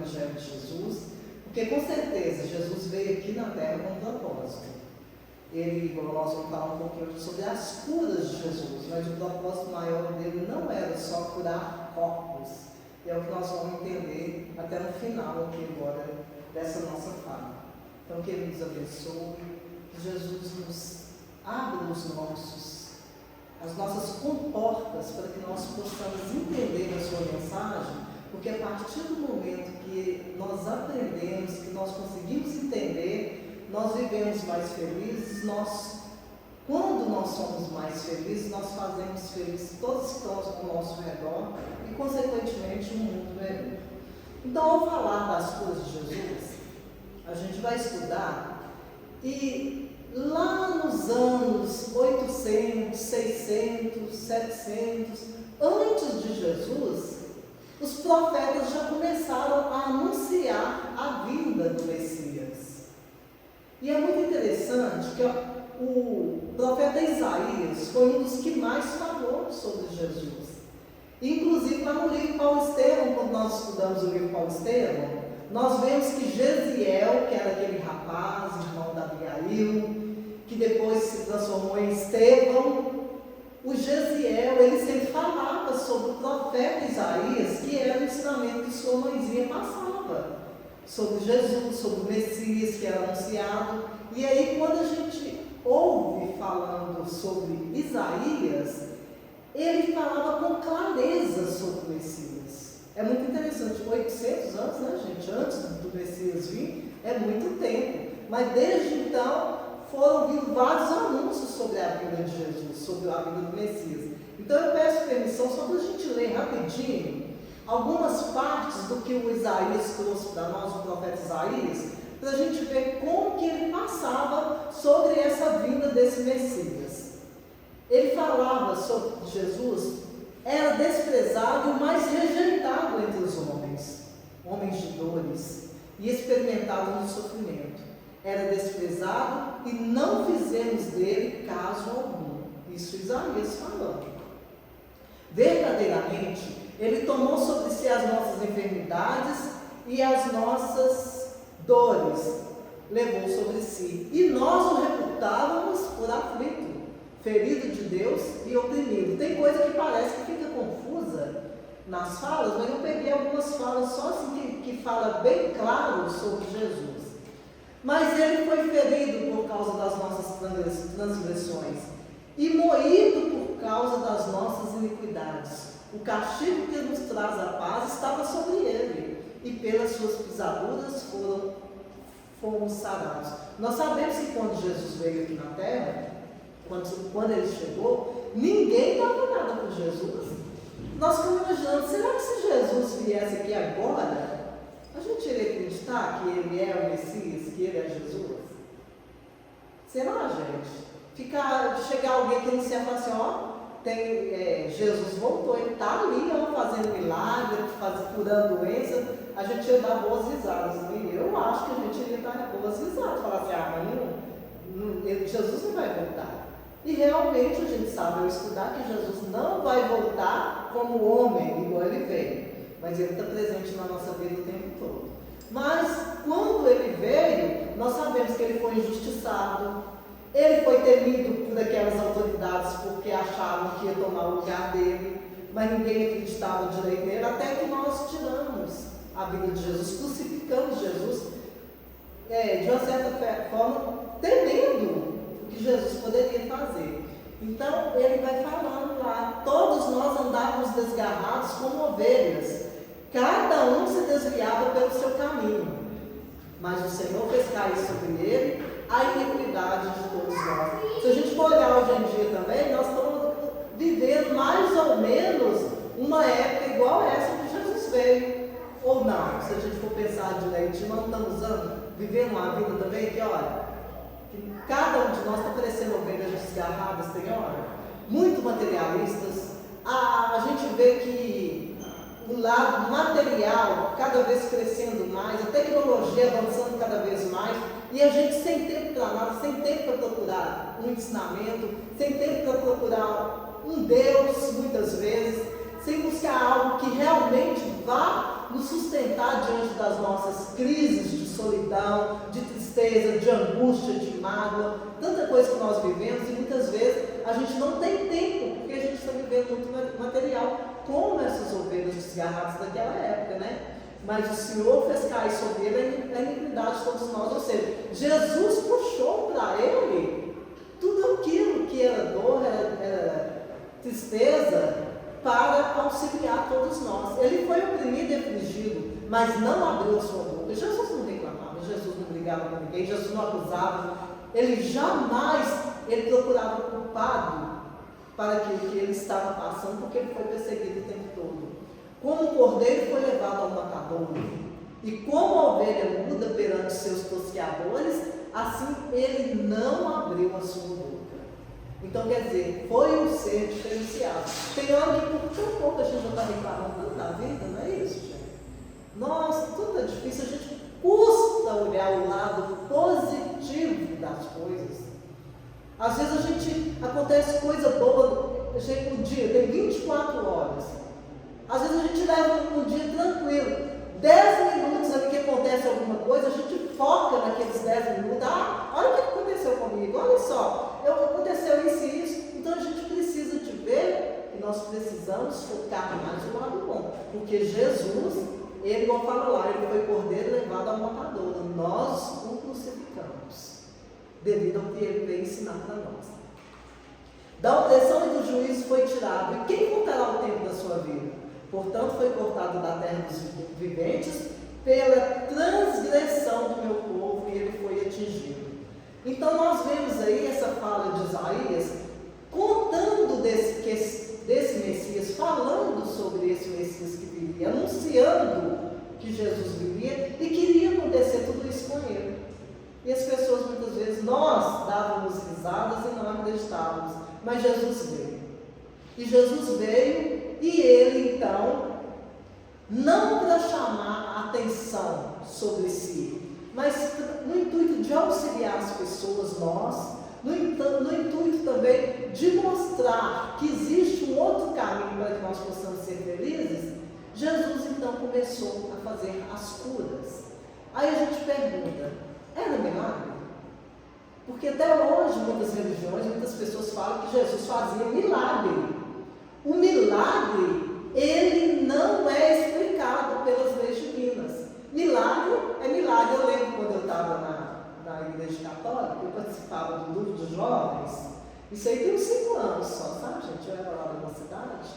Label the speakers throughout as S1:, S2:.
S1: Evangelho de Jesus, porque com certeza Jesus veio aqui na Terra com um propósito. Nós vamos falar um pouquinho sobre as curas de Jesus, mas o propósito maior dele não era só curar corpos. E é o que nós vamos entender até no final aqui agora dessa nossa fala. Então que Ele nos abençoe, que Jesus nos abra as nossas comportas para que nós possamos entender a sua mensagem, porque a partir do momento que nós aprendemos, que nós conseguimos entender, nós vivemos mais felizes. Quando nós somos mais felizes, nós fazemos felizes todos que estão ao nosso redor e, consequentemente, o mundo melhor. Então, ao falar das coisas de Jesus, a gente vai estudar e lá nos anos 800, 600, 700, antes de Jesus, os profetas já começaram a anunciar a vinda do Messias. E é muito interessante que o profeta Isaías foi um dos que mais falou sobre Jesus. Inclusive, lá no livro Paulo Estevão, quando nós estudamos o livro Paulo Estevão, nós vemos que Gesiel, que era aquele rapaz, irmão da Abigail, que depois se transformou em Estevão, o Gesiel, ele sempre falava sobre o profeta Isaías, que era o ensinamento que sua mãezinha passava, sobre Jesus, sobre o Messias que era anunciado. E aí, quando a gente ouve falando sobre Isaías, ele falava com clareza sobre o Messias. É muito interessante, 800 anos, né, gente? Antes do Messias vir, é muito tempo. Mas desde então, foram vindo vários anúncios sobre a vida de Jesus, sobre a vida do Messias. Então eu peço permissão só para a gente ler rapidinho algumas partes do que o Isaías trouxe para nós, o profeta Isaías, para a gente ver como que ele passava sobre essa vinda desse Messias. Ele falava sobre Jesus, era desprezado e o mais rejeitado entre os homens de dores, e experimentado no sofrimento. Era desprezado e não fizemos dele caso algum. Isso Isaías falando. Verdadeiramente, ele tomou sobre si as nossas enfermidades e as nossas dores levou sobre si. E nós o reputávamos por aflito, ferido de Deus e oprimido. Tem coisa que parece que fica confusa nas falas, mas eu peguei algumas falas só assim que fala bem claro sobre Jesus. Mas ele foi ferido por causa das nossas transgressões e moído por causa das nossas iniquidades. O castigo que nos traz a paz estava sobre ele, e pelas suas pisaduras fomos sarados. Nós sabemos que quando Jesus veio aqui na Terra, quando ele chegou, ninguém dava nada por Jesus. Nós ficamos imaginando, será que se Jesus viesse aqui agora, a gente iria acreditar que ele é o Messias, que ele é Jesus? Será, gente? Chegar alguém que anunciar e falar assim, ó, Jesus voltou, ele está ali, ó, fazendo milagre, curando doenças, a gente ia dar boas risadas. E eu acho que a gente ia dar boas risadas, falar assim, Jesus não vai voltar. E realmente a gente sabe ao estudar que Jesus não vai voltar como homem, igual ele veio, mas ele está presente na nossa vida o tempo todo. Mas quando ele veio, nós sabemos que ele foi injustiçado, ele foi temido por aquelas autoridades porque achavam que ia tomar o lugar dele, mas ninguém acreditava direito nele, até que nós tiramos a vida de Jesus, crucificamos Jesus, de uma certa forma, temendo o que Jesus poderia fazer. Então ele vai falando lá, todos nós andávamos desgarrados como ovelhas, cada um se desviava pelo seu caminho, mas o Senhor fez cair sobre ele a iniquidade de todos nós. Se a gente for olhar hoje em dia também, nós estamos vivendo mais ou menos uma época igual a essa que Jesus veio, ou não, se a gente for pensar direitinho, nós estamos vivendo uma vida também que, olha, que cada um de nós está parecendo ovelhas desgarradas, tem hora, muito materialistas. A gente vê que o lado material cada vez crescendo mais, a tecnologia avançando cada vez mais, e a gente sem tempo para nada, sem tempo para procurar um ensinamento, sem tempo para procurar um Deus, muitas vezes, sem buscar algo que realmente vá nos sustentar diante das nossas crises de solidão, de tristeza, de angústia, de mágoa, tanta coisa que nós vivemos, e muitas vezes a gente não tem tempo, porque a gente está vivendo muito material, como essas ovelhas desgarradas daquela época, né? Mas o Senhor fez cair sobre ele a iniquidade de todos nós, ou seja, Jesus puxou para ele tudo aquilo que era dor, era tristeza, para auxiliar todos nós. Ele foi oprimido e afligido, mas não abriu a sua boca. Jesus não reclamava, Jesus não brigava com ninguém, Jesus não acusava, ele jamais procurava culpado para aquilo que ele estava passando, porque ele foi perseguido o tempo todo. Como o cordeiro foi levado ao matadouro, e como a ovelha muda perante seus tosqueadores, assim ele não abriu a sua boca. Então, quer dizer, foi um ser diferenciado. Tem hora que por tão pouco a gente já está reclamando tanto da vida, não é isso, gente? Nossa, tudo é difícil, a gente custa olhar o lado positivo das coisas. Às vezes acontece coisa boa, o dia tem 24 horas. Às vezes a gente leva um dia tranquilo, 10 minutos ali que acontece alguma coisa, a gente foca naqueles 10 minutos. Olha o que aconteceu comigo, olha só, aconteceu isso e isso. Então a gente precisa de ver que nós precisamos focar mais no lado bom, porque Jesus, ele igual fala lá, ele foi cordeiro levado ao matadouro, nós o crucificamos, devido ao que ele veio ensinar para nós. Da opressão e do juízo foi tirado, e quem contará o tempo da sua vida? Portanto, foi cortado da terra dos viventes pela transgressão do meu povo, e ele foi atingido. Então, nós vemos aí essa fala de Isaías, contando desse Messias, falando sobre esse Messias que viria, anunciando que Jesus viria e que iria acontecer tudo isso com ele. E as pessoas, muitas vezes, nós dávamos risadas e não acreditávamos, mas Jesus veio. E Jesus veio, e ele, então, não para chamar a atenção sobre si, mas no intuito de auxiliar as pessoas, nós, no intuito também de mostrar que existe um outro caminho para que nós possamos ser felizes, Jesus, então, começou a fazer as curas. Aí a gente pergunta, era milagre? Porque até hoje, muitas religiões, muitas pessoas falam que Jesus fazia milagre. O milagre, ele não é explicado pelas leis divinas. Milagre é milagre. Eu lembro quando eu estava na igreja católica, eu participava do grupo de jovens. Isso aí tem uns 5 anos só, sabe, gente? Eu era lá da nossa cidade.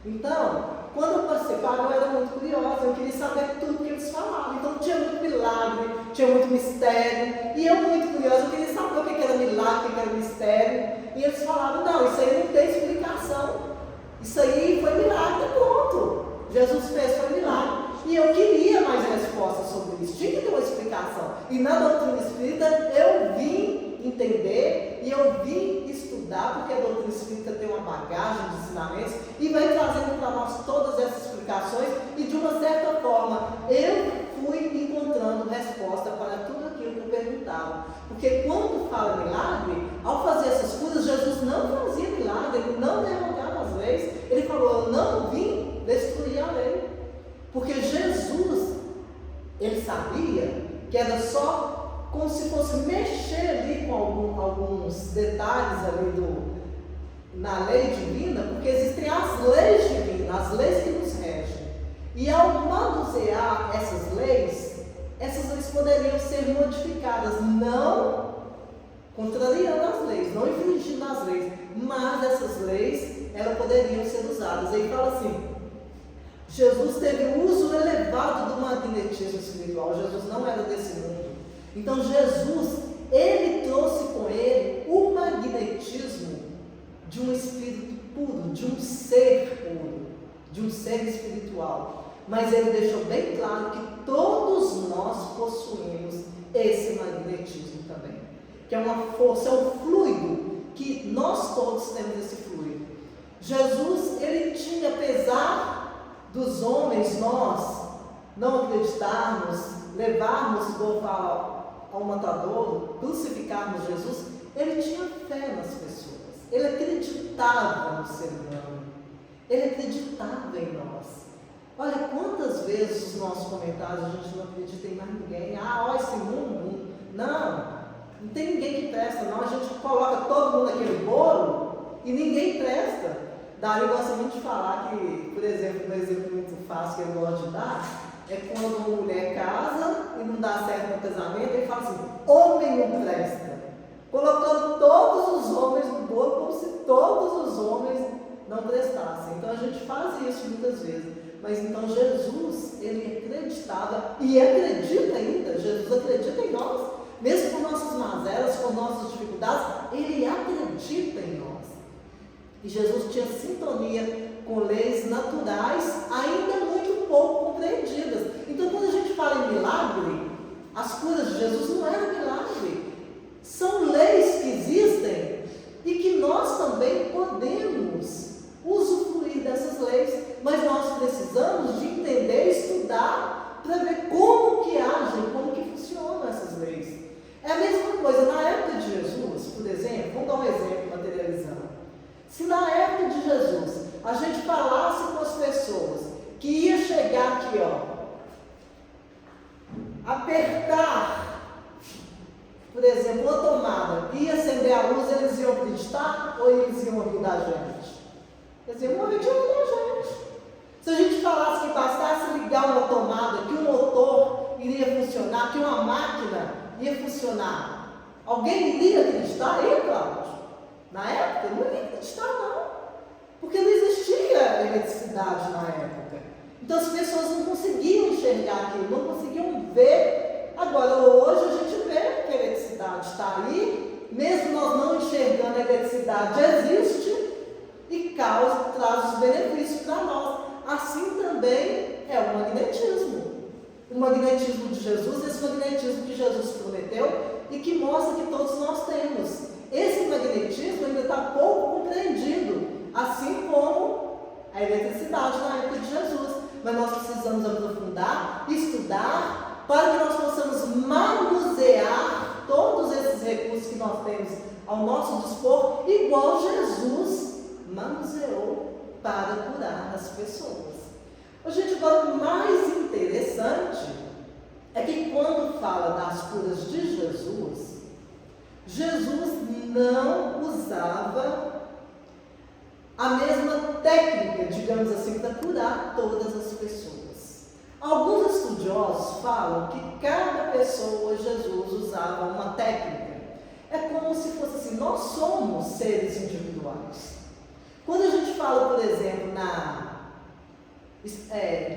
S1: Então, quando eu participava, eu era muito curiosa, eu queria saber tudo que eles falavam. Então, tinha muito milagre, tinha muito mistério. E eu, muito curiosa, eu queria saber o que era milagre, o que era mistério. E eles falavam, não, isso aí não tem explicação. Isso aí foi milagre, pronto. Jesus fez, foi milagre. E eu queria mais respostas sobre isso. Tinha que ter uma explicação. E na doutrina espírita eu vim entender e eu vim estudar, porque a doutrina espírita tem uma bagagem de ensinamentos e vai trazendo para nós todas essas explicações. E de uma certa forma eu fui encontrando resposta para tudo aquilo que eu perguntava. Porque quando fala milagre, ao fazer essas coisas, Jesus não fazia milagre, ele não derrogava as leis. Ele falou, eu não vim destruir a lei. Porque Jesus, ele sabia que era só como se fosse mexer ali com alguns detalhes ali na lei divina, porque existem as leis divinas, as leis que nos regem. E ao manusear essas leis poderiam ser modificadas, não contrariando as leis, não infringindo as leis, mas essas leis, elas poderiam ser usadas. Aí fala assim, Jesus teve um uso elevado do magnetismo espiritual. Jesus não era desse mundo. Então Jesus, ele trouxe com ele o magnetismo de um espírito puro, de um ser puro, de um ser espiritual. Mas ele deixou bem claro que todos nós possuímos esse magnetismo também, que é uma força, é um fluido, que nós todos temos esse fluido. Jesus, ele tinha, apesar dos homens, nós não acreditarmos, levarmos, igual fala, ao matadouro, crucificarmos Jesus, ele tinha fé nas pessoas, ele acreditava no ser humano, Ele acreditava em nós. Olha quantas vezes os nossos comentários a gente não acredita em mais ninguém. Olha esse mundo. Não tem ninguém que presta, não. A gente coloca todo mundo naquele bolo e ninguém presta. Daí gosta muito de falar que, por exemplo, um exemplo muito fácil que eu gosto de dar, é quando uma mulher casa e não dá certo no casamento, ele fala assim, homem não presta. Colocando todos os homens no bolo como se todos os homens não prestassem. Então a gente faz isso muitas vezes. Mas então Jesus, ele acreditava e acredita ainda, Jesus acredita em nós, mesmo com nossas mazelas, com nossas dificuldades, ele acredita em nós. E Jesus tinha sintonia com leis naturais, ainda muito pouco compreendidas. Então quando a gente fala em milagre, as curas de Jesus não eram milagre. São leis que existem e que nós também podemos usufruir dessas leis, mas nós precisamos de entender, estudar, para ver como que agem, como que funcionam essas leis. É a mesma coisa, na época de Jesus, por exemplo, vamos dar um exemplo materializando. Se na época de Jesus, a gente falasse com as pessoas que ia chegar aqui, apertar, por exemplo, uma tomada, ia acender a luz, eles iam acreditar ou eles iam rir da gente? Eles iam morrer de rir da gente. Se a gente falasse que bastasse ligar uma tomada, que o motor iria funcionar, que uma máquina ia funcionar, alguém iria acreditar? Cláudio? Na época, não iria acreditar, não. Porque não existia eletricidade na época. Então as pessoas não conseguiam enxergar aquilo, não conseguiam ver. Agora, hoje a gente vê que a eletricidade está aí, mesmo nós não enxergando, a eletricidade existe e traz os benefícios para nós. Assim também é o magnetismo. O magnetismo de Jesus, esse magnetismo que Jesus prometeu e que mostra que todos nós temos. Esse magnetismo ainda está pouco compreendido, assim como a eletricidade na época de Jesus. Mas nós precisamos aprofundar, estudar, para que nós possamos manusear todos esses recursos que nós temos ao nosso dispor, igual Jesus manuseou para curar as pessoas. Gente, agora o mais interessante é que quando fala das curas de Jesus, Jesus não usava a mesma técnica, digamos assim, para curar todas as pessoas. Alguns estudiosos falam que cada pessoa, Jesus usava uma técnica. É como se fosse assim, nós somos seres individuais. Quando a gente fala, por exemplo, na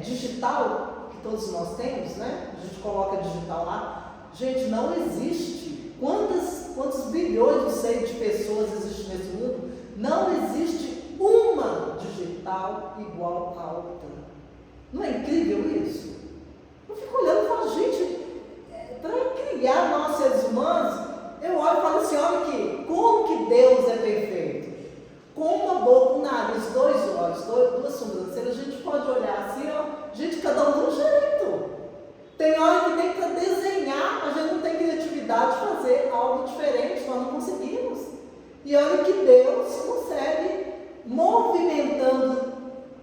S1: digital, que todos nós temos, né? A gente coloca digital lá. Gente, não existe. Quantos bilhões, não sei, de pessoas existem nesse mundo? Não existe uma digital igual à outra. Não é incrível isso? Eu fico olhando e falo, gente, para criar nós seres humanos, eu olho e falo assim, olha aqui, como que Deus é perfeito? Com uma boca, um nariz, 2 olhos, 2 sobrancelhas, a gente pode olhar assim, gente, cada um de um jeito. Tem hora que nem para desenhar, a gente não tem criatividade de fazer algo diferente, nós não conseguimos. E olha que Deus consegue, movimentando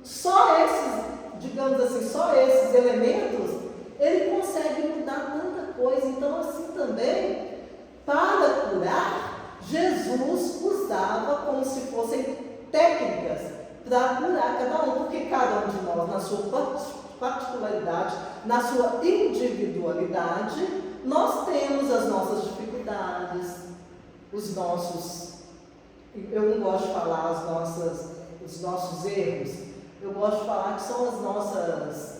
S1: só esses, digamos assim, só esses elementos, ele consegue mudar tanta coisa. Então, assim também, para curar, Jesus usava como se fossem técnicas para curar cada um, porque cada um de nós, na sua particularidade, na sua individualidade, nós temos as nossas dificuldades, os nossos, eu não gosto de falar os nossos erros, eu gosto de falar que são as nossas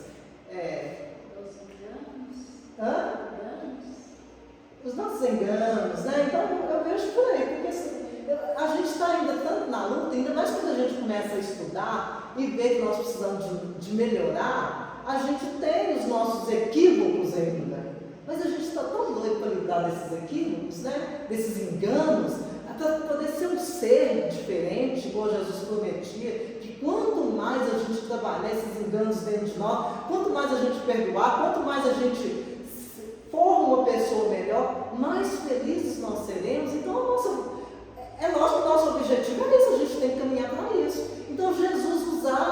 S1: os nossos enganos, né? Então eu vejo por aí, porque assim, a gente está ainda tanto na luta, ainda mais quando a gente começa a estudar e ver que nós precisamos de melhorar, a gente tem os nossos equívocos ainda, mas a gente está tão doido para lidar desses equívocos, né? Desses enganos, para poder ser um ser diferente, igual Jesus prometia, que quanto mais a gente trabalhar esses enganos dentro de nós, quanto mais a gente perdoar, quanto mais a gente for uma pessoa melhor, mais felizes nós seremos. Então, é lógico que o nosso objetivo é esse, a gente tem que caminhar para isso. Então, Jesus usava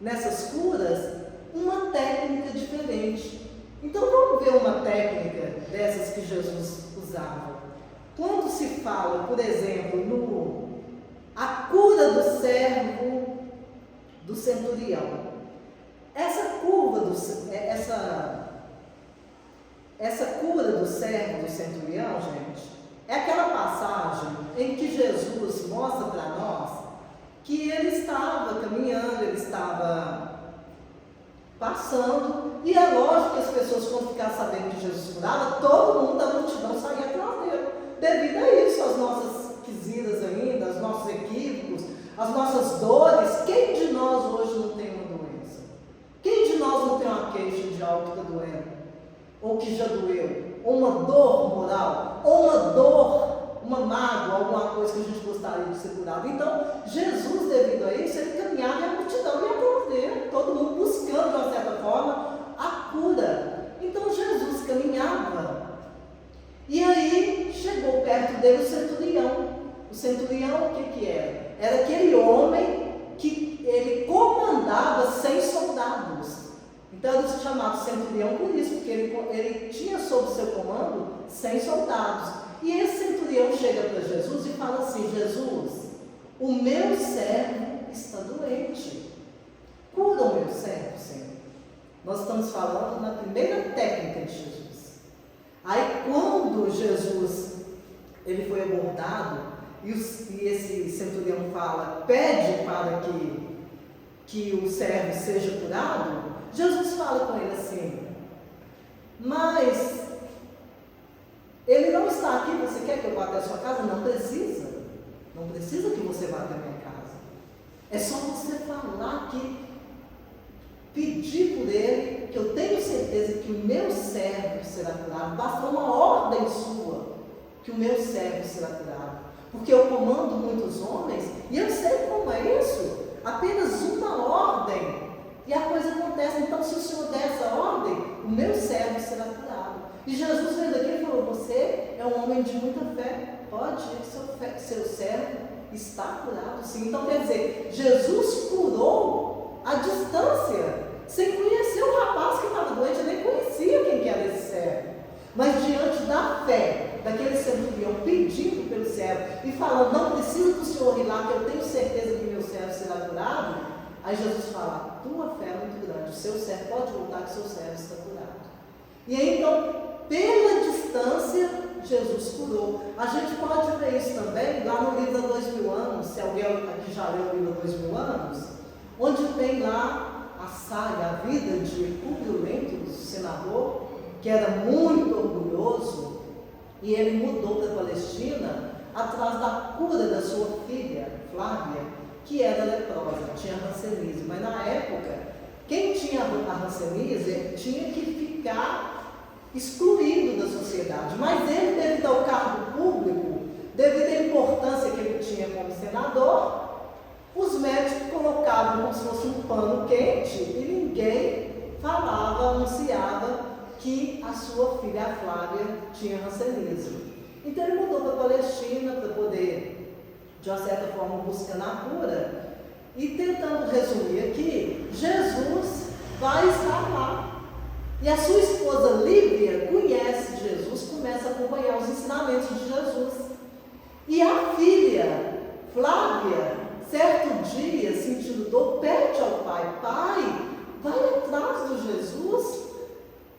S1: nessas curas uma técnica diferente. Então vamos ver uma técnica dessas que Jesus usava. Quando se fala, por exemplo, a cura do servo do centurião, essa cura do servo do centurião, gente, é aquela passagem em que Jesus mostra para nós que ele estava caminhando, ele estava passando, e é lógico que as pessoas, quando ficaram sabendo que Jesus curava, todo mundo da multidão saía atrás dele. Devido a isso, as nossas quisiras ainda, os nossos equívocos, as nossas dores. Quem de nós hoje não tem uma doença? Quem de nós não tem uma queixa de algo que está doendo? Ou que já doeu? Ou uma dor moral? Ou uma dor, uma mágoa, alguma coisa que a gente gostaria de ser curado? Então, Jesus, devido a isso, ele caminhava e a multidão ia atrás dele, todo mundo buscando, de uma certa forma, a cura. Então, Jesus caminhava. E aí, chegou perto dele o centurião. O centurião, o que era? Era aquele homem que ele comandava 100 soldados. Então ele se chamava centurião por isso, porque ele tinha sob seu comando 100 soldados. E esse centurião chega para Jesus e fala assim: Jesus, o meu servo está doente. Cura o meu servo, Senhor. Nós estamos falando na primeira técnica de Jesus. Aí quando Jesus ele foi abordado, e esse centurião fala, pede para que o servo seja curado, Jesus fala com ele assim: mas ele não está aqui, você quer que eu vá até a sua casa? Não precisa. Não precisa que você vá até a minha casa. É só você falar que, pedir por ele, que eu tenho certeza que o meu servo será curado. Basta uma ordem sua, que o meu servo será curado. Porque eu comando muitos homens, e eu sei como é isso. Apenas uma ordem e a coisa acontece. Então, se o Senhor der essa ordem, o meu servo será curado. E Jesus veio daqui e falou: você é um homem de muita fé, pode ir, seu servo está curado, sim. Então, quer dizer, Jesus curou à distância, sem conhecer o rapaz que estava doente. Eu nem conhecia quem que era esse servo, mas diante da fé daquele centurião pedindo pelo servo e falando: não precisa do Senhor ir lá, que eu tenho certeza que meu servo será curado. Aí Jesus fala: tua fé é muito grande, o seu servo pode voltar, que o seu servo está curado. E aí então, pela distância, Jesus curou. A gente pode ver isso também lá no livro Há 2000 anos, se alguém aqui já leu o livro Há 2000 anos, onde tem lá a saga, a vida de Públio Lentulus, senador, que era muito orgulhoso, e ele mudou para a Palestina atrás da cura da sua filha, Flávia, que era leprosa, tinha hanseníase. Mas na época, quem tinha a hanseníase tinha que ficar excluído da sociedade. Mas ele, devido ao cargo público, devido à importância que ele tinha como senador, os médicos colocavam como se fosse um pano quente e ninguém falava, anunciava que a sua filha, a Flávia, tinha hanseníase. Então ele mudou para a Palestina para poder, de uma certa forma, buscando a cura. E tentando resumir aqui, Jesus vai estar lá. E a sua esposa Lívia conhece Jesus, começa a acompanhar os ensinamentos de Jesus. E a filha, Flávia, certo dia, sentindo dor, pede ao pai: pai, vai atrás do Jesus,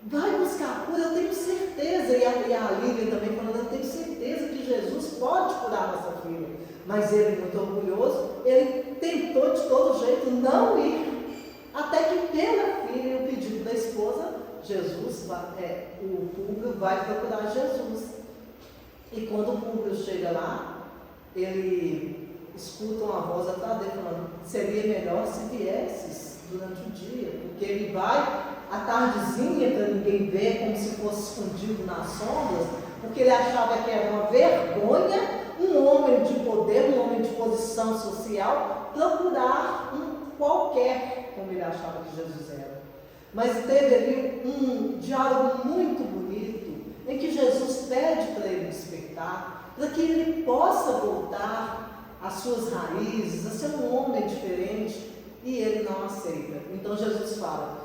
S1: vai buscar a cura, eu tenho certeza. E a Lívia também falando: eu tenho certeza que Jesus pode curar nossa filha. Mas ele, muito orgulhoso, ele tentou de todo jeito não ir, até que pela filha e o pedido da esposa, o Públio vai procurar Jesus. E quando o Públio chega lá, ele escuta uma voz atrás dele falando: seria melhor se viesses durante o dia, porque ele vai à tardezinha para ninguém ver, como se fosse escondido nas sombras, porque ele achava que era uma vergonha um homem de poder, um homem de posição social, procurar um qualquer, como ele achava que Jesus era. Mas teve ali um diálogo muito bonito, em que Jesus pede para ele despertar, para que ele possa voltar às suas raízes, a ser um homem diferente. e ele não aceita. Então Jesus fala: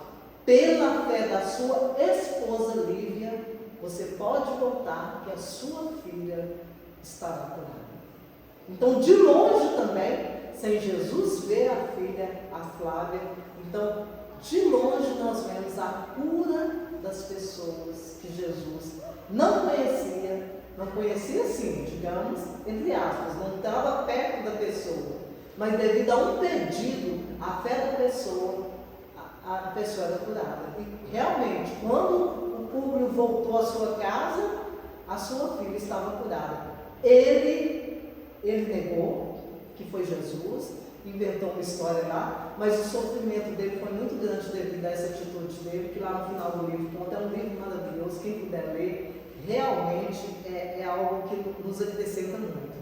S1: pela fé da sua esposa Lívia, você pode contar que a sua filha estará curada. Então, de longe também, sem Jesus ver a filha, a Flávia, então, de longe nós vemos a cura das pessoas que Jesus não conhecia sim, digamos, entre aspas, não estava perto da pessoa, mas devido a um pedido, a fé da pessoa, a pessoa era curada. E realmente, quando o Públio voltou à sua casa, a sua filha estava curada. Ele negou que foi Jesus, inventou uma história lá, mas o sofrimento dele foi muito grande devido a essa atitude dele, que lá no final do livro conta, é um livro maravilhoso, quem puder ler, realmente é algo que nos acrescenta muito.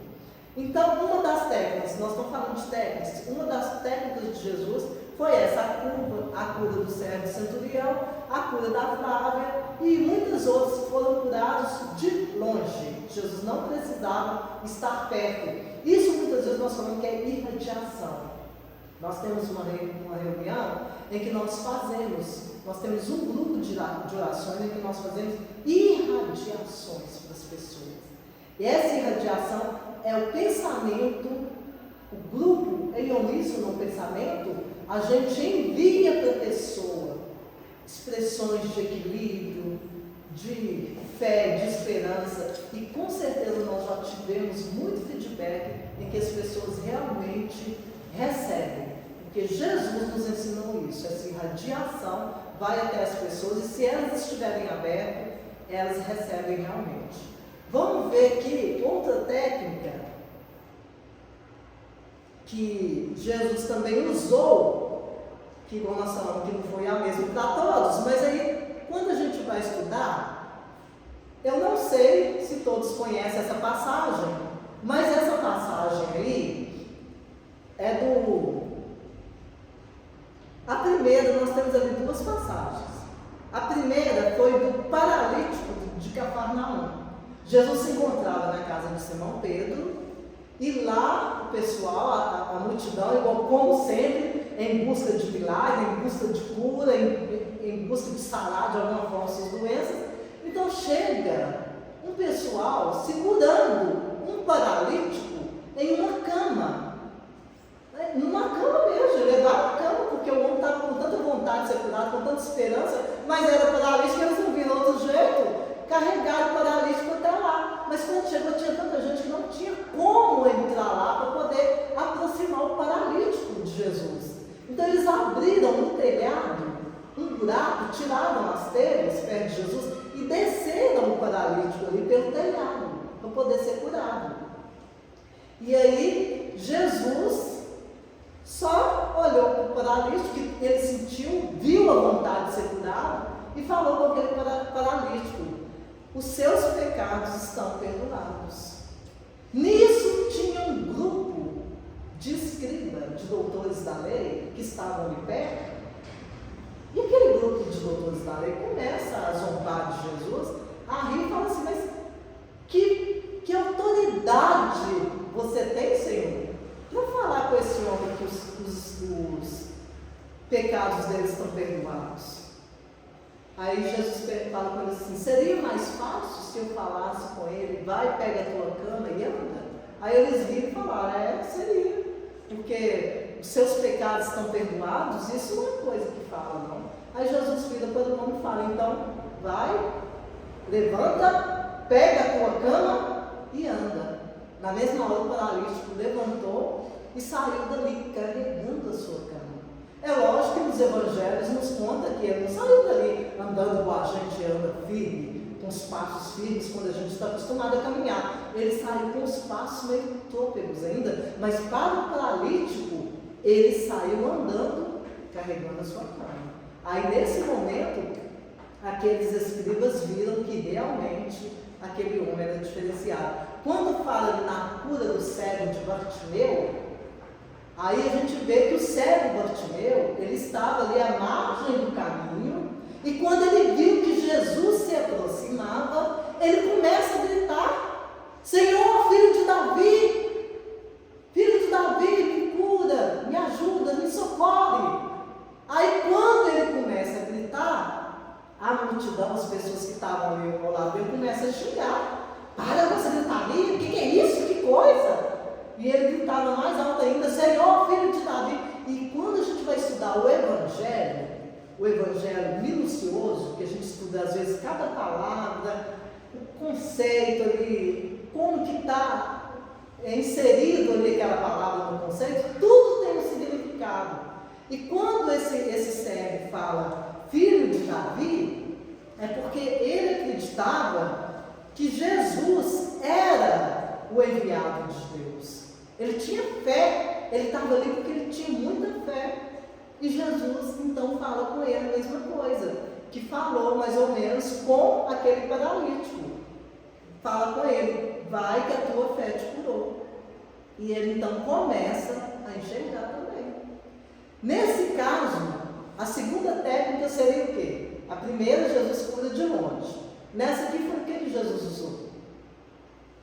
S1: Então, uma das técnicas, nós estamos falando de técnicas, uma das técnicas de Jesus foi essa, a cura do servo centurião, a cura da Flávia, e muitas outras foram curadas de longe. Jesus não precisava estar perto. Isso muitas vezes nós falamos que é irradiação. Nós temos uma reunião em que nós temos um grupo de orações em que nós fazemos irradiações para as pessoas. E essa irradiação é o pensamento, o grupo em uníssono no pensamento, a gente envia para a pessoa expressões de equilíbrio, de fé, de esperança, e com certeza nós já tivemos muito feedback em que as pessoas realmente recebem, porque Jesus nos ensinou isso, essa irradiação vai até as pessoas, e se elas estiverem abertas, elas recebem realmente. Vamos ver aqui outra técnica que Jesus também usou, que nós falamos que não foi a mesma para todos, mas aí, quando a gente vai estudar, eu não sei se todos conhecem essa passagem, mas essa passagem aí é a primeira, nós temos ali duas passagens. A primeira foi do paralítico de Cafarnaum. Jesus se encontrava na casa de Simão Pedro, e lá o pessoal, a multidão, igual como sempre, em busca de milagre, em busca de cura, em busca de sarar de alguma forma suas doenças. Então chega um pessoal segurando um paralítico em uma cama. Numa cama mesmo, levaram a cama, porque o homem estava com tanta vontade de ser curado, com tanta esperança, mas era paralítico, eles não viram outro jeito. Carregaram o paralítico até lá, mas quando chegou tinha tanta gente que não tinha como entrar lá para poder aproximar o paralítico de Jesus. Então eles abriram no telhado um buraco, tiraram as telhas perto de Jesus e desceram o paralítico ali pelo telhado para poder ser curado. E aí Jesus só olhou para o paralítico, que ele sentiu, viu a vontade de ser curado, e falou com aquele paralítico: os seus pecados estão perdoados. Nisso tinha um grupo de escribas, de doutores da lei, que estavam ali perto, e aquele grupo de doutores da lei começa a zombar de Jesus, a rir e fala assim: mas que autoridade você tem, Senhor, para falar com esse homem que os pecados deles estão perdoados? Aí Jesus fala com ele assim: seria mais fácil se eu falasse com ele, vai, pega a tua cama e anda? Aí eles viram e falaram: seria, porque os seus pecados estão perdoados, isso não é coisa que fala, não. Aí Jesus vira para o homem e fala: então, vai, levanta, pega a tua cama e anda. Na mesma hora o paralítico levantou e saiu dali carregando a sua cama. É lógico que nos evangelhos nos conta que ele não saiu dali andando como a gente anda firme, com os passos firmes, quando a gente está acostumado a caminhar. Ele saiu com os passos meio trôpegos ainda, mas para o paralítico, ele saiu andando, carregando a sua cama. Aí nesse momento, aqueles escribas viram que realmente aquele homem era diferenciado. Quando fala na cura do cego de Bartimeu, aí a gente vê que o cego Bartimeu, ele estava ali à margem do caminho, e quando ele viu que Jesus se aproximava, ele começa a gritar: Senhor, filho de Davi, me cura, me ajuda, me socorre. ficava mais alto ainda, Senhor, filho de Davi. E quando a gente vai estudar o evangelho minucioso, que a gente estuda às vezes cada palavra, o conceito ali, como que está inserido ali aquela palavra no conceito, tudo tem um significado. E quando esse servo fala filho de Davi, é porque ele acreditava que Jesus era o enviado de Deus. Ele tinha fé, ele estava ali porque ele tinha muita fé. E Jesus então fala com ele a mesma coisa, que falou mais ou menos com aquele paralítico. Fala com ele, vai que a tua fé te curou. E ele então começa a enxergar também. Nesse caso, a segunda técnica seria o quê? A primeira, Jesus cura de longe. Nessa aqui foi o que Jesus usou?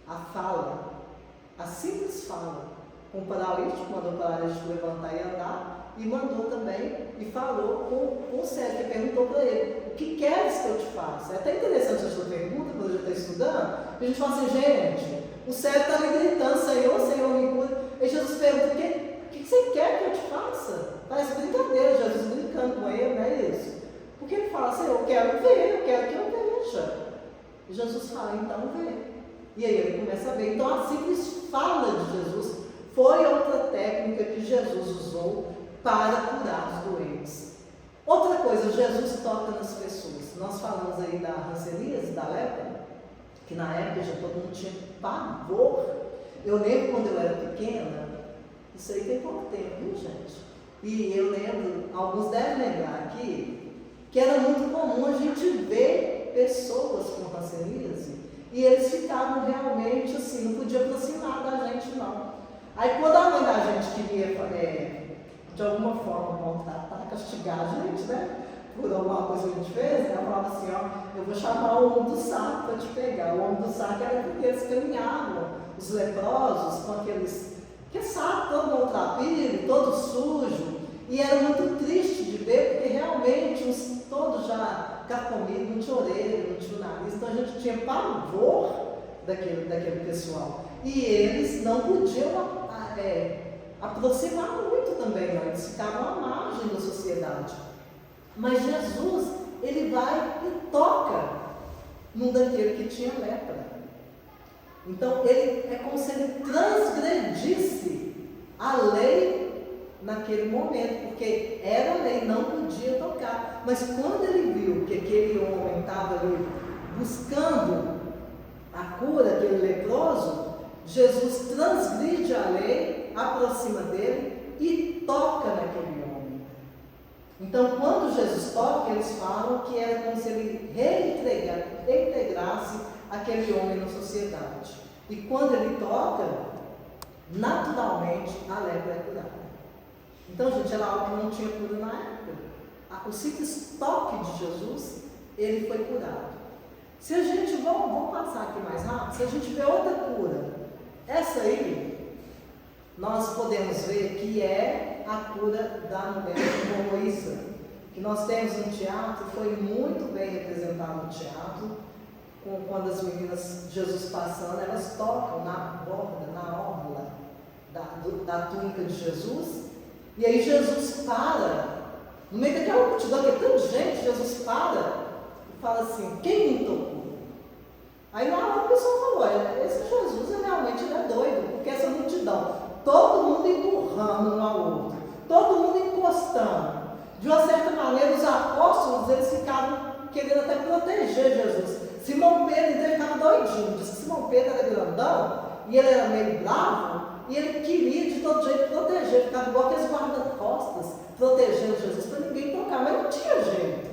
S1: A fala, a simples fala. Com o paralítico, mandou o paralítico levantar e andar, e mandou também, e falou com o cego, que perguntou para ele, o que queres que eu te faça? É até interessante a sua pergunta, quando eu já estou estudando, a gente fala assim, gente, o cego está me gritando, Senhor, Senhor, me cura. E Jesus pergunta, o que você quer que eu te faça? Parece brincadeira, Jesus brincando com ele, não é isso? Porque ele fala, Senhor, eu quero ver, eu quero que eu veja. E Jesus fala, então vê. E aí ele começa a ver. Então a simples fala de Jesus foi outra técnica que Jesus usou para curar os doentes. Outra coisa, Jesus toca nas pessoas. Nós falamos aí da hanseníase, da lepra, que na época já todo mundo tinha pavor. Eu lembro quando eu era pequena, isso aí tem pouco tempo, viu, gente? E eu lembro, alguns devem lembrar aqui, que era muito comum a gente ver pessoas com hanseníase e eles ficavam realmente assim, não podia aproximar da gente não. Aí quando a mãe da gente queria, de alguma forma, maltratar, castigar a gente, né? Por alguma coisa que a gente fez, ela falava assim, ó, eu vou chamar o homem do saco para te pegar. O homem do saco era porque eles caminhavam, os leprosos, com aqueles saco todo maltrapilho, todo sujo. E era muito triste de ver, porque realmente uns todos já carcomidos, não tinha orelha, não tinha nariz, então a gente tinha pavor daquele pessoal. E eles não podiam aproximar muito também, não. Eles ficavam à margem da sociedade. Mas Jesus, ele vai e toca num daquele que tinha lepra. Então, ele é como se ele transgredisse a lei naquele momento, porque era lei, não podia tocar. Mas quando ele viu que aquele homem estava ali buscando a cura, aquele leproso, Jesus transgride a lei, aproxima dele e toca naquele homem. Então, quando Jesus toca, eles falam que era como se ele reintegrasse aquele homem na sociedade. E quando ele toca, naturalmente a lepra é curada. Então, gente, era algo que não tinha cura na época. O simples toque de Jesus, ele foi curado. Se a gente, vamos passar aqui mais rápido, se a gente vê outra cura, essa aí, nós podemos ver que é a cura da mulher hemorroísta, que nós temos no teatro, foi muito bem representado no teatro, quando as meninas, Jesus passando, elas tocam na borda, na orla da túnica de Jesus, e aí Jesus para, no meio daquela multidão, que é tanta gente, Jesus para e fala assim, quem me tocou? Aí na hora a pessoa falou, esse Jesus realmente é doido, porque essa multidão, todo mundo empurrando um ao outro, todo mundo encostando. De uma certa maneira, os apóstolos, eles ficavam querendo até proteger Jesus. Simão Pedro, ele ficava doidinho, disse que Simão Pedro era grandão, e ele era meio bravo, e ele queria de todo jeito proteger, ficava igual aqueles guarda-costas, protegendo Jesus, para ninguém tocar, mas não tinha jeito.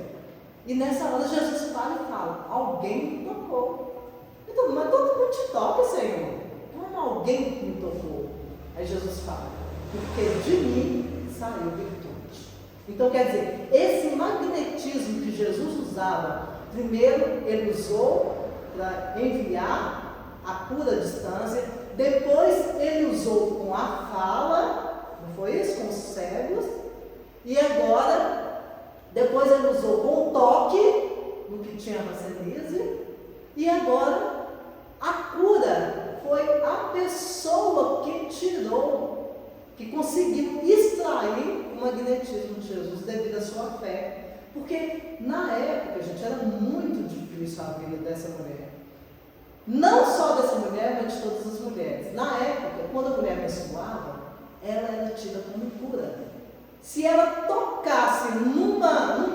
S1: E nessa hora Jesus para e fala, alguém me tocou. Então, mas todo mundo te toca, Senhor. Como alguém me tocou? Aí Jesus fala, porque de mim saiu virtude. Então, quer dizer, esse magnetismo que Jesus usava, primeiro ele usou para enviar a cura à distância, depois ele usou com a fala, não foi isso? Com os cegos, e agora, depois ele usou com o toque, no que tinha hanseníase, e agora a cura foi a pessoa que que tirou, que conseguiu extrair o magnetismo de Jesus devido à sua fé. Porque na época, gente, era muito difícil a vida dessa mulher. Não só dessa mulher, mas de todas as mulheres. Na época, quando a mulher menstruava, ela era tida como impura. Se ela tocasse num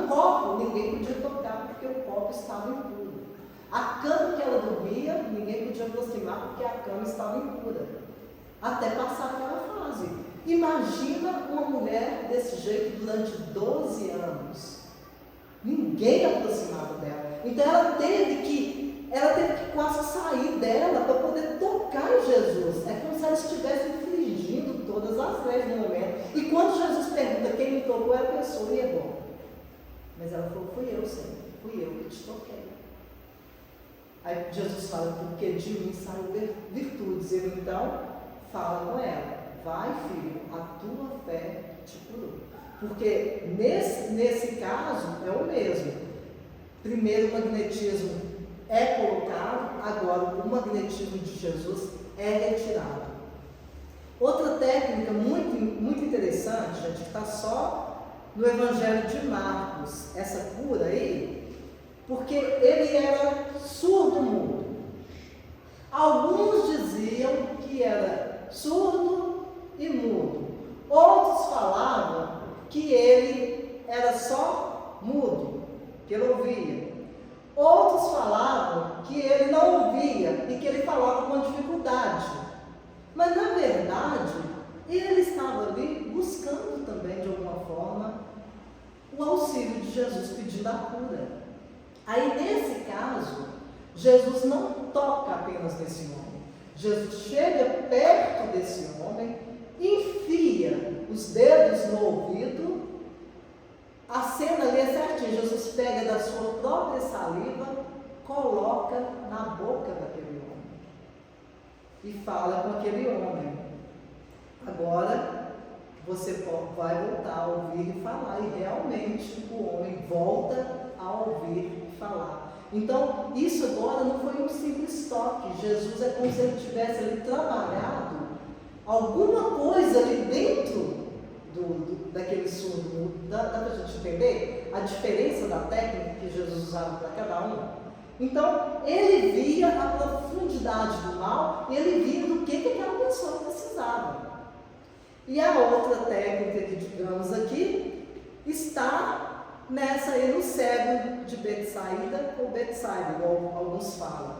S1: copo, ninguém podia tocar porque o copo estava impuro. A cama que ela dormia, ninguém podia aproximar porque a cama estava impura. Até passar aquela fase. Imagina uma mulher desse jeito durante 12 anos. Ninguém aproximava dela. Então ela teve que quase sair dela para poder tocar em Jesus. É como se ela estivesse infringindo todas as leis no momento. E quando Jesus pergunta quem me tocou, a pessoa negou. Mas ela falou, fui eu, Senhor, fui eu que te toquei. Aí Jesus fala, porque de mim saiu virtudes. Ele então fala com ela, vai filho, a tua fé te curou. Porque nesse caso é o mesmo. Primeiro o magnetismo é colocado, agora o magnetismo de Jesus é retirado. Outra técnica muito, muito interessante, gente, que está só no Evangelho de Marcos, essa cura aí, porque ele era surdo-mudo. Alguns diziam que era surdo e mudo. Outros falavam que ele era só mudo, que ele ouvia. Outros falavam que ele não ouvia e que ele falava com dificuldade. Mas, na verdade, ele estava ali buscando também, de alguma forma, o auxílio de Jesus, pedindo a cura. Aí, nesse caso, Jesus não toca apenas nesse homem. Jesus chega perto desse homem, enfia os dedos no ouvido. A cena ali é certinha. Jesus pega da sua própria saliva, coloca na boca daquele homem e fala com aquele homem. Agora você vai voltar a ouvir e falar. E realmente o homem volta a ouvir e falar. Então isso agora não foi um simples toque. Jesus é como se ele tivesse ali trabalhado alguma coisa ali dentro daquele surdo. Dá para a gente entender a diferença da técnica que Jesus usava para cada um? Então, ele via a profundidade do mal e ele via do que aquela pessoa precisava. E a outra técnica que digamos aqui está nessa aí no cego de Betsaida ou Betsaida, igual alguns falam.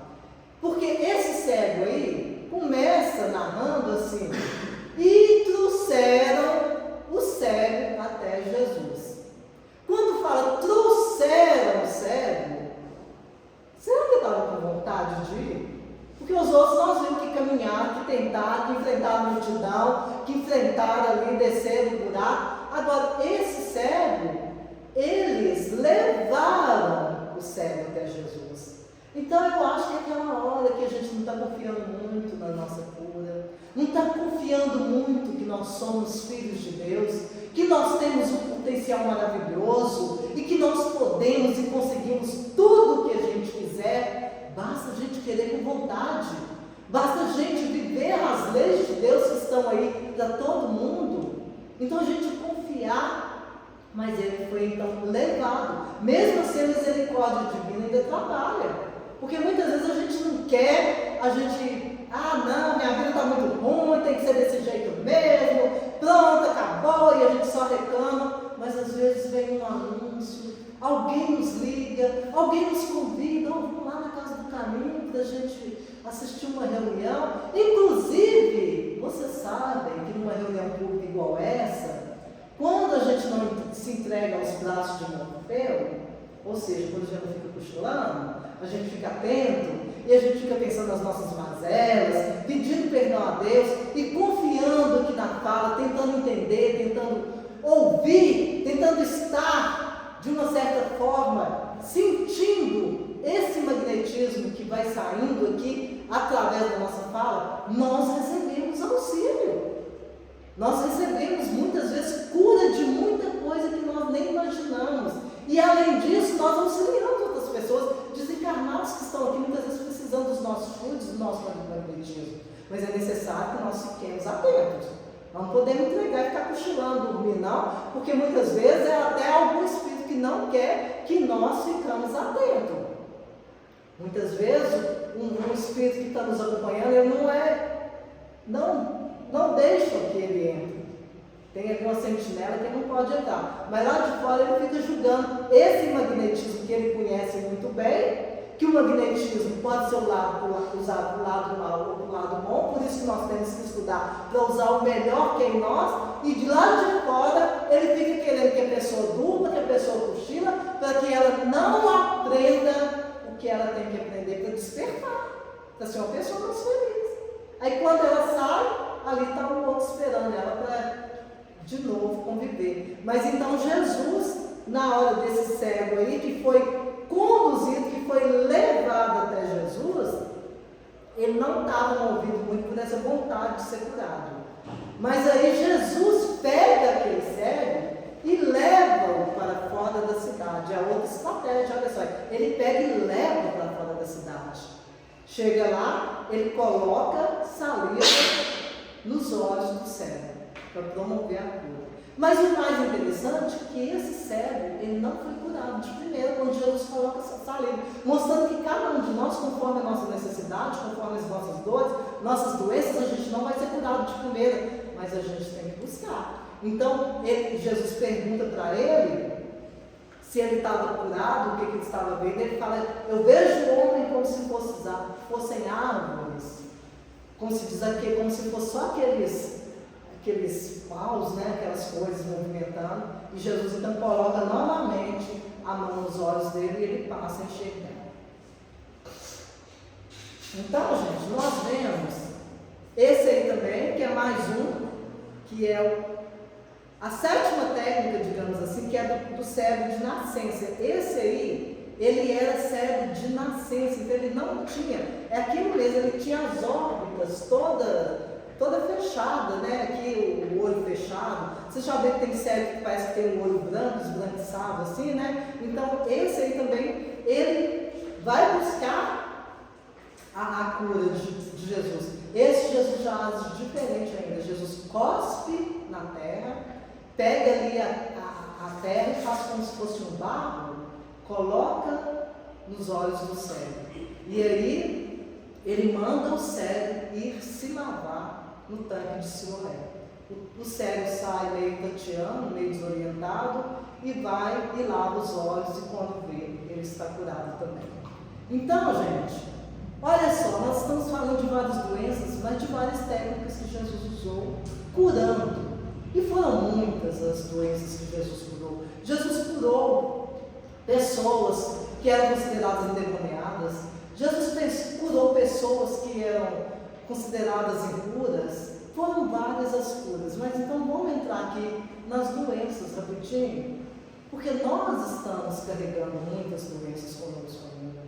S1: Porque esse cego aí começa narrando assim, e trouxeram o cego até Jesus. Quando fala trouxeram o cego, será que eu estava com vontade de ir? Porque os outros nós vimos que caminharam, que tentaram, que enfrentaram a multidão, que enfrentaram ali, desceram o buraco. Agora, esse cego, eles levaram o cego até Jesus. Então eu acho que é aquela hora que a gente não está confiando muito na nossa cura, não está confiando muito que nós somos filhos de Deus, que nós temos um potencial maravilhoso e que nós podemos e conseguimos tudo o que a gente quiser. Basta a gente querer com vontade, basta a gente viver as leis de Deus que estão aí para todo mundo. Então a gente confiar, mas ele foi então levado. Mesmo assim a misericórdia divina ainda trabalha. Porque muitas vezes a gente não quer, a gente, não, minha vida está muito ruim, tem que ser desse jeito mesmo, pronto, acabou, e a gente só reclama, mas às vezes vem um anúncio, alguém nos liga, alguém nos convida, vamos lá na Casa do Caminho para a gente assistir uma reunião. Inclusive, vocês sabem que numa reunião pública igual essa, quando a gente não se entrega aos braços de Morfeu, ou seja, quando a gente não fica cochilando, a gente fica atento e a gente fica pensando nas nossas mazelas, pedindo perdão a Deus e confiando aqui na fala, tentando entender, tentando ouvir, tentando estar de uma certa forma sentindo esse magnetismo que vai saindo aqui através da nossa fala. Nós recebemos auxílio, nós recebemos muitas vezes cura de muita coisa que nós nem imaginamos. E além disso, nós auxiliamos outras pessoas desencarnadas que estão aqui muitas vezes precisando dos nossos fluidos, do nosso magnetismo. mas é necessário que nós fiquemos atentos. Não podemos entregar e ficar cochilando, dormir não, porque muitas vezes é até algum espírito que não quer que nós ficamos atentos. Muitas vezes um espírito que está nos acompanhando, ele não deixa que ele entre. Tem alguma sentinela que não pode entrar, mas lá de fora ele fica julgando esse magnetismo que ele conhece muito bem, que o magnetismo pode ser usado para o lado mal ou para o lado bom, por isso que nós temos que estudar para usar o melhor que é em nós, e de lá de fora ele fica querendo que a pessoa durma, que a pessoa cochila, para que ela não aprenda o que ela tem que aprender para despertar, para ser uma pessoa mais feliz. Aí quando ela sai, ali está o outro esperando ela para de novo conviver. Mas então Jesus, na hora desse cego aí, que foi conduzido, que foi levado até Jesus, ele não estava movido muito por essa vontade de ser curado. Mas aí Jesus pega aquele cego e leva-o para fora da cidade. É outra estratégia, olha só. Ele pega e leva para fora da cidade. Chega lá, ele coloca saliva nos olhos do cego, para promover a cura. Mas o mais interessante é que esse cego, ele não foi curado de primeira, quando Jesus coloca essa saliva, mostrando que cada um de nós, conforme a nossa necessidade, conforme as nossas dores, nossas doenças, a gente não vai ser curado de primeira, mas a gente tem que buscar. Então, Jesus pergunta para ele se ele estava curado, o que ele estava vendo. Ele fala: eu vejo o homem como se fossem árvores, como se diz aqui, como se fosse só aqueles paus, né, aquelas coisas movimentando, e Jesus então coloca novamente a mão nos olhos dele e ele passa a enxergar. Então, gente, nós vemos esse aí também, que é mais um, que é a sétima técnica, digamos assim, que é do cego de nascença. Esse aí, ele era cego de nascença, então ele não tinha, é aquilo mesmo, ele tinha as órbitas toda fechada, né? Aqui o olho fechado. Você já vê que tem cego que parece que tem um olho branco, esbranquiçado assim, né? Então esse aí também, ele vai buscar a cura de Jesus. Esse Jesus já age diferente ainda. Jesus cospe na terra, pega ali a terra e faz como se fosse um barro, coloca nos olhos do cego. E aí ele manda o cego ir se lavar no tanque de Siloé. O cego sai meio tateando, meio desorientado, e vai e lava os olhos, e quando vê, ele está curado também. Então, gente, olha só, nós estamos falando de várias doenças, mas de várias técnicas que Jesus usou, curando. E foram muitas as doenças que Jesus curou. Jesus curou pessoas que eram consideradas endemoniadas. Jesus curou pessoas que eram consideradas impuras. Foram várias as curas, mas então vamos entrar aqui nas doenças rapidinho, porque nós estamos carregando muitas doenças conosco ainda.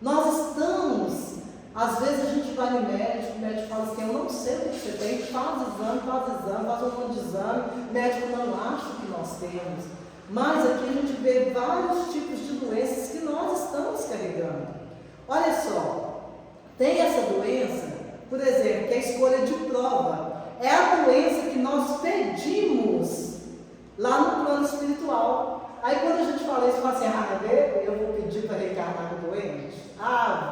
S1: Nós estamos, às vezes a gente vai no médico, o médico fala assim: eu não sei o que você tem, faz exame, faz um monte de exame, o médico não acha o que nós temos. Mas aqui a gente vê vários tipos de doenças que nós estamos carregando. Olha só, tem essa doença, por exemplo, que é a escolha de prova. É a doença que nós pedimos lá no plano espiritual. Aí quando a gente fala isso, fala assim: eu vou pedir para reencarnar com doente?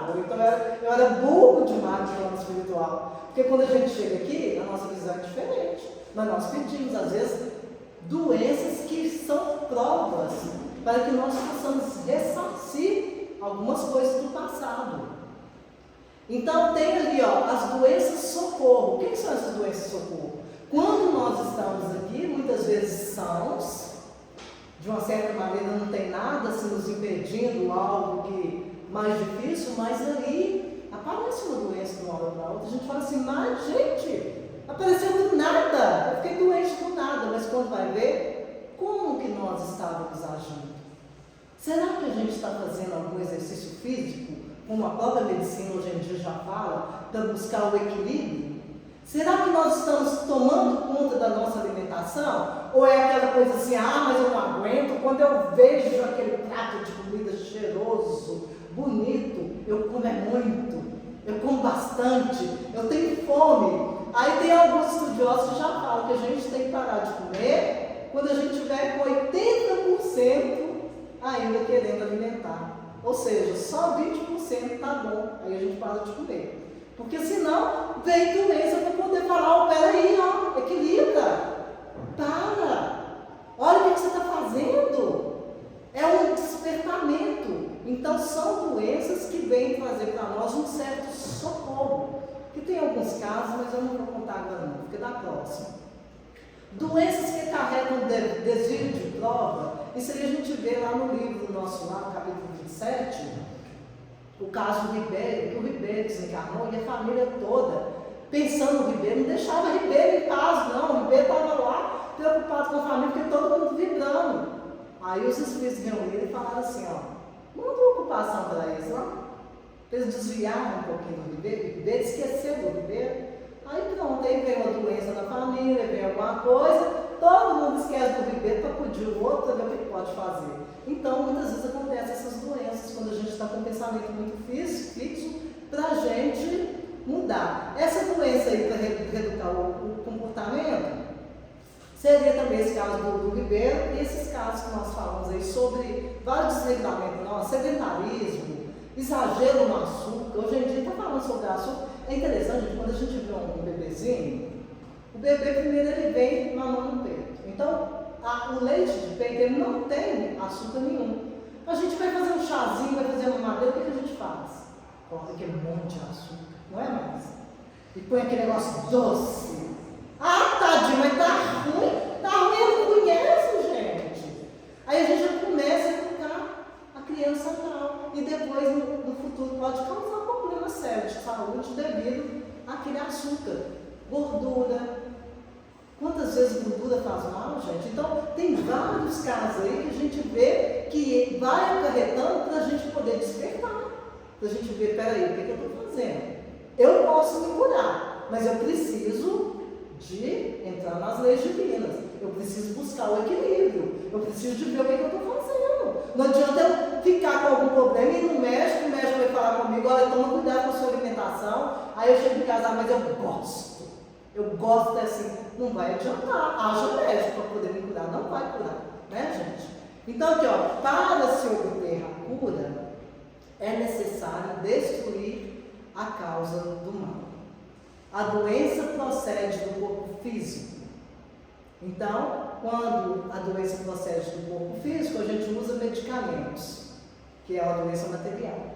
S1: Vou. Então eu era burro demais no plano espiritual. Porque quando a gente chega aqui, a nossa visão é diferente. Mas nós pedimos, às vezes, doenças que são provas para que nós possamos ressarcir algumas coisas do passado. Então tem ali, as doenças socorro. O que são essas doenças socorro? Quando nós estamos aqui, muitas vezes sãos, de uma certa maneira não tem nada se nos impedindo algo que mais difícil, mas ali aparece uma doença de uma hora para outra. A gente fala assim: mas gente, apareceu do nada, eu fiquei doente do nada. Mas quando vai ver, como que nós estávamos agindo? Será que a gente está fazendo algum exercício físico, como a própria medicina hoje em dia já fala, para buscar o equilíbrio? Será que nós estamos tomando conta da nossa alimentação? Ou é aquela coisa assim: mas eu não aguento, quando eu vejo aquele prato de comida cheiroso, bonito, eu como muito. eu como bastante, eu tenho fome. Aí tem alguns estudiosos que já falam que a gente tem que parar de comer quando a gente tiver com 80% ainda querendo alimentar. Ou seja, só 20% está bom, aí a gente para de comer. Porque senão vem doença para poder falar, peraí, equilibra, para, olha o que você está fazendo. É um despertamento. Então são doenças que vêm trazer para nós um certo socorro. Que tem alguns casos, mas eu não vou contar agora não, fica na próxima. Doenças que carregam desvio de prova, isso aí a gente vê lá no livro nosso, lá no capítulo 27, o caso do Ribeiro, que o Ribeiro desencarnou e a família toda, pensando no Ribeiro, não deixava o Ribeiro em paz não, o Ribeiro estava lá preocupado com a família, porque todo mundo vibrando. Aí os espíritos reuniram e falaram assim, manda uma ocupação para eles, não? Eles desviaram um pouquinho do Ribeiro, esqueceu do Ribeiro. Aí pronto, aí vem uma doença na família, vem alguma coisa, todo mundo esquece do Ribeiro para acudir o outro, para ver o que pode fazer. Então, muitas vezes acontecem essas doenças quando a gente está com um pensamento muito fixo para a gente mudar. Essa doença aí para reeducar o comportamento, seria também esse caso do Ribeiro e esses casos que nós falamos aí sobre vários desregramentos nossos, sedentarismo, exagero no açúcar. Hoje em dia está falando sobre açúcar. É interessante, gente, quando a gente vê um bebezinho, o bebê primeiro ele vem mamando no peito. Então, o leite de peito ele não tem açúcar nenhum. A gente vai fazer um chazinho, vai fazer uma madeira, o que a gente faz? Coloca aquele monte de açúcar, não é mais? E põe aquele negócio doce. Tadinho, mas tá ruim, eu não conheço, gente. Aí a gente já começa a educar a criança mal. E depois, no futuro, pode causar um problema sério de saúde devido àquele açúcar, gordura. Quantas vezes gordura faz mal, gente? Então, tem vários casos aí que a gente vê que vai acarretando para a gente poder despertar. Para a gente ver, peraí, o que eu estou fazendo? Eu posso me curar, mas eu preciso de entrar nas leis divinas. Eu preciso buscar o equilíbrio. Eu preciso de ver o que eu estou fazendo. Não adianta eu ficar com algum problema e ir no médico, o médico vai falar comigo, olha, toma cuidado com a sua alimentação. Aí eu chego em casa, mas eu gosto assim, não vai adiantar. Haja médico para poder me curar, não vai curar, né, gente? Então aqui, para se obter a cura, é necessário destruir a causa do mal. A doença procede do corpo físico. Então, quando a doença procede do corpo físico, a gente usa medicamentos, que é uma doença material.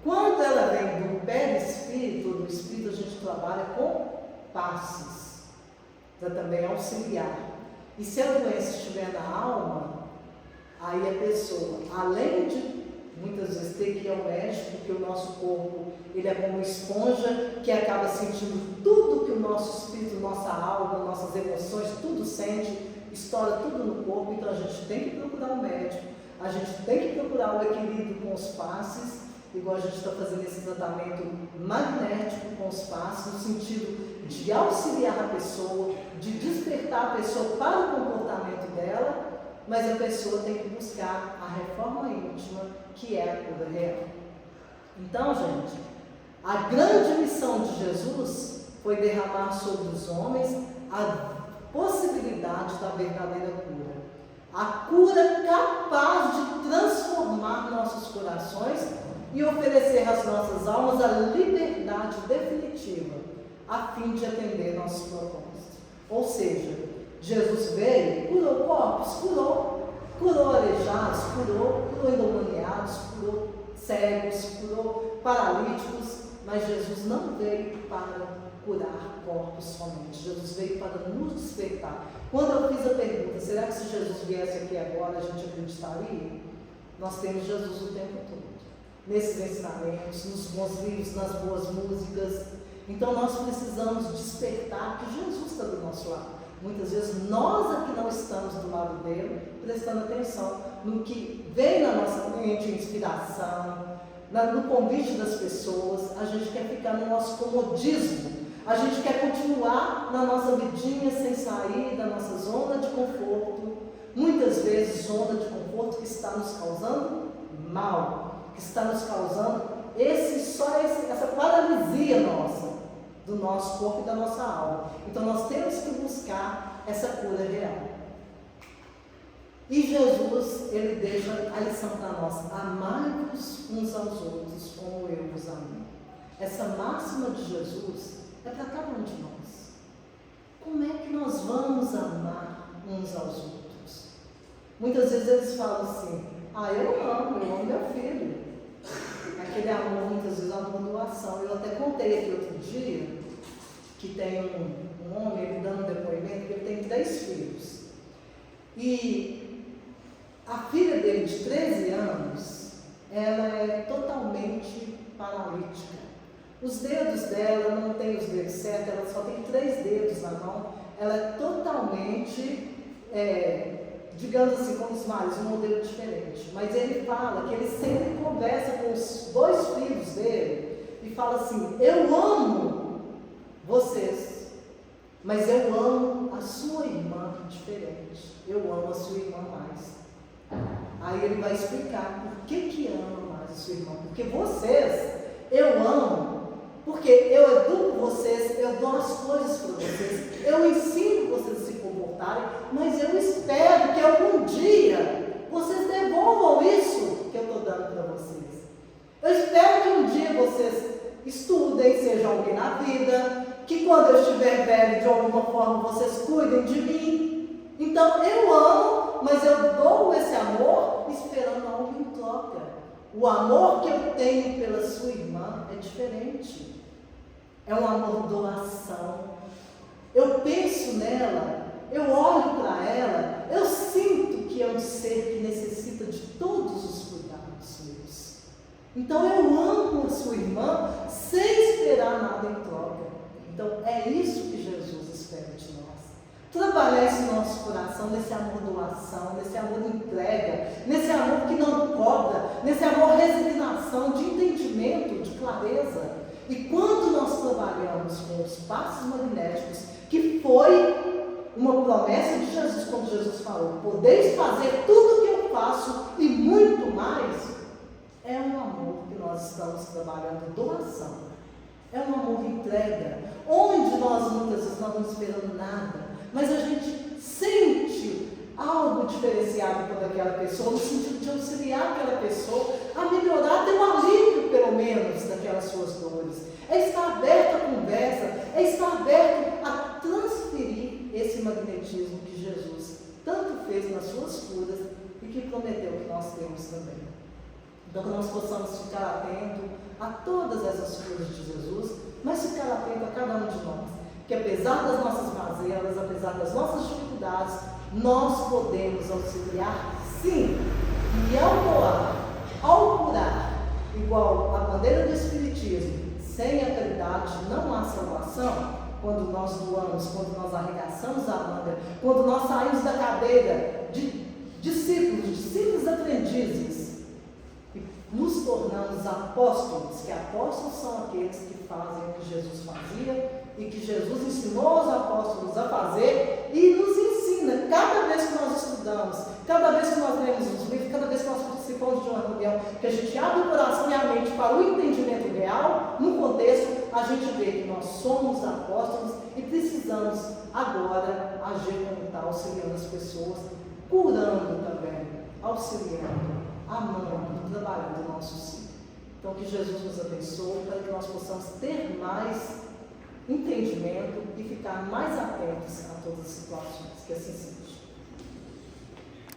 S1: Quando ela vem do perispírito, do espírito, a gente trabalha com passes, para também auxiliar. E se a doença estiver na alma, aí a pessoa, além de muitas vezes ter que ir ao médico, porque o nosso corpo ele é como uma esponja que acaba sentindo tudo que o nosso espírito, nossa alma, nossas emoções, tudo sente, estoura tudo no corpo. Então a gente tem que procurar um médico, a gente tem que procurar o equilíbrio com os passes, igual a gente está fazendo esse tratamento magnético com os passes, no sentido de auxiliar a pessoa, de despertar a pessoa para o comportamento dela, mas a pessoa tem que buscar a reforma íntima, que é a cura real. Então, gente, a grande missão de Jesus foi derramar sobre os homens a possibilidade da verdadeira cura. A cura capaz de transformar nossos corações e oferecer às nossas almas a liberdade definitiva, a fim de atender nossos propósitos. Ou seja, Jesus veio, curou corpos, curou aleijados, curou endemoniados, curou cegos, curou paralíticos, mas Jesus não veio para curar corpos somente. Jesus veio para nos despertar. Quando eu fiz a pergunta, será que se Jesus viesse aqui agora a gente acreditaria? Nós temos Jesus o tempo todo, nesses ensinamentos, nos bons livros, nas boas músicas. Então nós precisamos despertar que Jesus está do nosso lado. Muitas vezes nós aqui não estamos do lado dele, prestando atenção no que vem na nossa mente, inspiração, no convite das pessoas. A gente quer ficar no nosso comodismo, a gente quer continuar na nossa vidinha sem sair da nossa zona de conforto. Muitas vezes zona de conforto que está nos causando mal, que está nos causando essa paralisia nossa, do nosso corpo e da nossa alma. Então nós temos que buscar essa cura real. E Jesus, ele deixa a lição para nós: amai-vos uns aos outros como eu vos amei. Essa máxima de Jesus é para cada um de nós. Como é que nós vamos amar uns aos outros? Muitas vezes eles falam assim: eu amo meu filho. Aquele amor, muitas vezes, é uma doação. Eu até contei aqui outro dia que tem um homem, ele dando um depoimento, que ele tem 3 filhos. E a filha dele, de 13 anos, ela é totalmente paralítica. Os dedos dela, não tem os dedos certos, ela só tem 3 dedos na mão. Ela é totalmente, digamos assim, como os maridos, um modelo diferente. Mas ele fala que ele sempre conversa com os 2 filhos dele e fala assim: eu amo vocês, mas eu amo a sua irmã diferente. Eu amo a sua irmã mais. Aí ele vai explicar por que ama mais a sua irmã. Porque vocês, eu amo, porque eu educo vocês, eu dou as coisas para vocês, eu ensino vocês a se comportarem, mas eu espero que algum dia vocês devolvam isso que eu estou dando para vocês. Eu espero que um dia vocês estudem, sejam alguém na vida, que quando eu estiver velho, de alguma forma, vocês cuidem de mim. Então eu amo, mas eu dou esse amor esperando algo em troca. O amor que eu tenho pela sua irmã é diferente. É um amor doação. Eu penso nela, eu olho para ela, eu sinto que é um ser que necessita de todos os cuidados meus. Então eu amo a sua irmã sem esperar nada em troca. Então é isso que Jesus espera de nós. Trabalhar esse nosso coração nesse amor doação, nesse amor entrega, nesse amor que não cobra, nesse amor resignação, de entendimento, de clareza. E quando nós trabalhamos com os passos magnéticos, que foi uma promessa de Jesus, quando Jesus falou: podeis fazer tudo o que eu faço e muito mais, é um amor que nós estamos trabalhando, doação. É um amor entrega, onde nós muitas vezes não estamos esperando nada, mas a gente sente algo diferenciado por aquela pessoa, no sentido de auxiliar aquela pessoa a melhorar, ter um alívio pelo menos daquelas suas dores. É estar aberto à conversa, é estar aberto a transferir esse magnetismo que Jesus tanto fez nas suas curas e que prometeu que nós temos também. Então que nós possamos ficar atentos a todas essas curas de Jesus, mas ficar atento a cada um de nós, que apesar das nossas mazelas, apesar das nossas dificuldades, nós podemos auxiliar sim, e ao doar, ao curar, igual a bandeira do Espiritismo, sem a caridade não há salvação. Quando nós doamos, quando nós arregaçamos a manga, quando nós saímos da cadeira de discípulos aprendizes, e nos tornamos apóstolos, que apóstolos são aqueles que fazem o que Jesus fazia, e que Jesus ensinou os apóstolos a fazer e nos ensina cada vez que nós estudamos, cada vez que nós lemos os livros, cada vez que nós participamos de uma reunião, que a gente abre o coração e a mente para o entendimento real, no contexto, a gente vê que nós somos apóstolos e precisamos agora agir como tal, auxiliando as pessoas, curando também, auxiliando, amando, trabalhando o nosso ser. Então que Jesus nos abençoe para que nós possamos ter mais entendimento e ficar mais atentos a todas as situações, que assim seja.